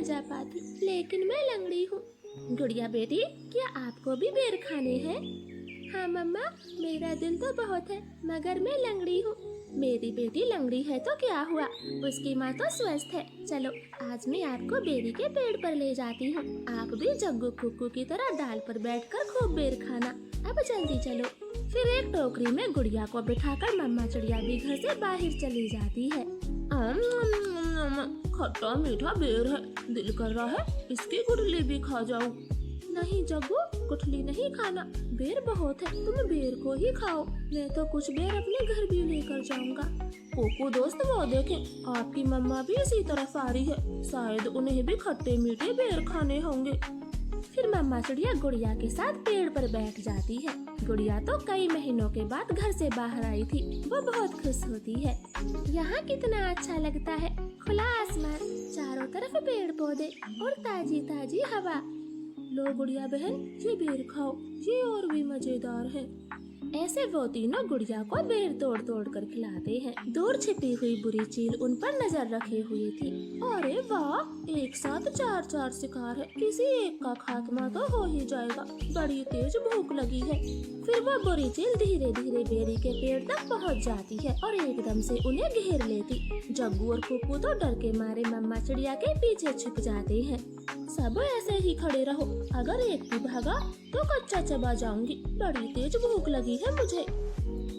जा पाती, लेकिन मैं लंगड़ी हूँ। गुड़िया बेटी, क्या आपको भी बेर खाने हैं? हाँ मम्मा, मेरा दिल तो बहुत है, मगर मैं लंगड़ी हूँ। मेरी बेटी लंगड़ी है तो क्या हुआ, उसकी माँ तो स्वस्थ है। चलो आज मैं आपको बेरी के पेड़ पर ले जाती हूँ। आप भी जग्गू कुक्कू की तरह डाल पर बैठकर खूब बेर खाना। अब जल्दी चलो। फिर एक टोकरी में गुड़िया को बिठाकर मम्मा चिड़िया भी घर से बाहर चली जाती है। खट्टा मीठा बेर है, दिल कर रहा है इसकी गुठली भी खा जाऊं। नहीं जग्गू, गुठली नहीं खाना, बेर बहुत है, तुम बेर को ही खाओ। मैं तो कुछ बेर अपने घर भी लेकर जाऊंगा। कोको दोस्त, वो देखें, आपकी मम्मा भी इसी तरफ आ रही है, शायद उन्हें भी खट्टे मीठे बेर खाने होंगे। फिर मम्मा चिड़िया गुड़िया के साथ पेड़ पर बैठ जाती है। गुड़िया तो कई महीनों के बाद घर से बाहर आई थी, वो बहुत खुश होती है। यहाँ कितना अच्छा लगता है, खुला आसमान, चारों तरफ पेड़ पौधे और ताजी ताजी हवा। लो गुड़िया बहन, ये बेर खाओ, ये और भी मजेदार है। ऐसे वो तीनों गुड़िया को बेर तोड़ तोड़ कर खिलाते हैं। दूर छिपी हुई बुरी चील उन पर नजर रखे हुए थी। अरे वाह, एक साथ चार चार शिकार है, किसी एक का खात्मा तो हो ही जाएगा, बड़ी तेज भूख लगी है। फिर वो बुरी चील धीरे धीरे बेरी के पेड़ तक पहुंच जाती है और एकदम से उन्हें घेर लेती। जग्गू और कुक्कू तो डर के मारे मम्मा चिड़िया के पीछे छिप जाते हैं। सब ऐसे ही खड़े रहो, अगर एक भी भागा तो कच्चा चबा जाऊंगी, बड़ी तेज भूख लगी है मुझे।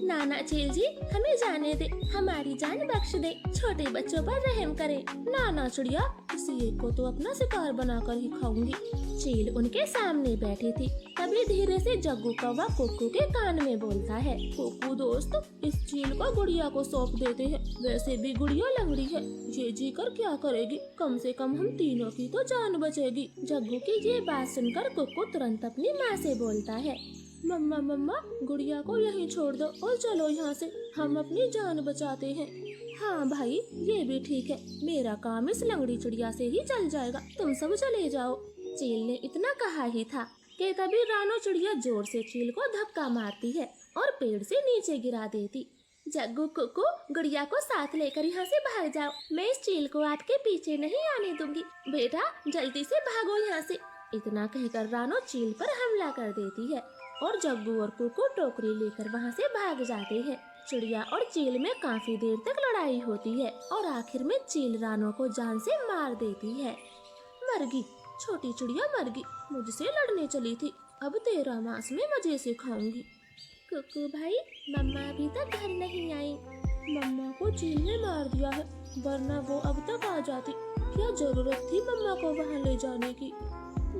नाना चील जी, हमें जाने दे, हमारी जान बख्श दे, छोटे बच्चों पर रहम करे। नाना चिड़िया, किसी एक को तो अपना शिकार बनाकर ही खाऊंगी। चील उनके सामने बैठी थी। तभी धीरे से जग्गू कौवा कुक्कू के कान में बोलता है, कुक्कू दोस्त, इस चील को गुड़िया को सौंप देते हैं, वैसे भी गुड़िया लंगड़ी है, ये जी कर क्या करेगी, कम से कम हम तीनों की तो जान बचेगी। जग्गू की ये बात सुनकर कुक्कू तुरंत अपनी माँ से बोलता है, मम्मा मम्मा, गुड़िया को यहीं छोड़ दो और चलो यहाँ से, हम अपनी जान बचाते हैं। हाँ भाई, ये भी ठीक है, मेरा काम इस लंगड़ी चिड़िया से ही चल जाएगा, तुम सब चले जाओ। चील ने इतना कहा ही था कि तभी रानो चिड़िया जोर से चील को धक्का मारती है और पेड़ से नीचे गिरा देती। जग्गू कुक्कू, गुड़िया को साथ लेकर यहाँ से भाग जाओ, मैं इस चील को आपके पीछे नहीं आने दूंगी। बेटा जल्दी से भागो यहाँ से। इतना कहकर रानो चील पर हमला कर देती है और जग्गू और कुक्कू टोकरी लेकर वहाँ से भाग जाते हैं। चिड़िया और चील में काफी देर तक लड़ाई होती है और आखिर में चील रानो को जान से मार देती है। मरगी, छोटी चिड़िया मरगी, मुझसे लड़ने चली थी, अब तेरा मांस में मजे से खाऊंगी। कुक्कू भाई, मम्मा अभी तक घर नहीं आई। मम्मा को चील ने मार दिया है, वरना वो अब तक आ जाती, क्या जरूरत थी मम्मा को वहाँ ले जाने की।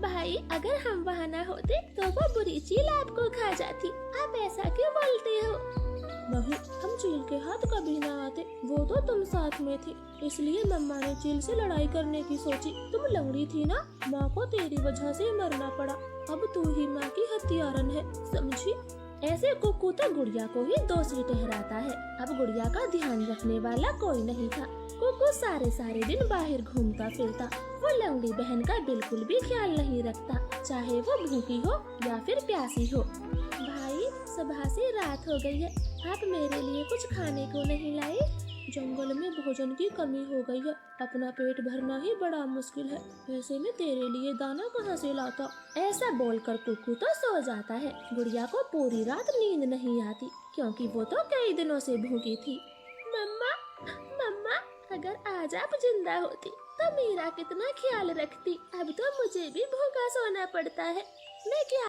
भाई, अगर हम वहाँ न होते तो वो बुरी चील आपको खा जाती, आप ऐसा क्यों बोलते हो? नहीं, हम चील के हाथ कभी ना आते, वो तो तुम साथ में थी, इसलिए मम्मा ने चील से लड़ाई करने की सोची। तुम लंगड़ी थी ना, माँ को तेरी वजह से मरना पड़ा, अब तू ही माँ की हत्यारन है, समझी? ऐसे कुक्कू तो गुड़िया को ही दोषी ठहराता है। अब गुड़िया का ध्यान रखने वाला कोई नहीं था। कुक्कू सारे दिन बाहर घूमता फिरता, वो लंगड़ी बहन का बिल्कुल भी ख्याल नहीं रखता, चाहे वो भूखी हो या फिर प्यासी हो। भाई, सुबह से रात हो गई है, आप मेरे लिए कुछ खाने को नहीं लाए? जंगल में भोजन की कमी हो गई है, अपना पेट भरना ही बड़ा मुश्किल है, ऐसे में तेरे लिए दाना कहाँ से लाता? ऐसा बोलकर कुक्कू तो सो जाता है। गुड़िया को पूरी रात नींद नहीं आती, क्योंकि वो तो कई दिनों से भूखी थी। मम्मा, मम्मा, अगर आज आप जिंदा होती तो मेरा कितना ख्याल रखती, अब तो मुझे भी भूखा सोना पड़ता है, मैं क्या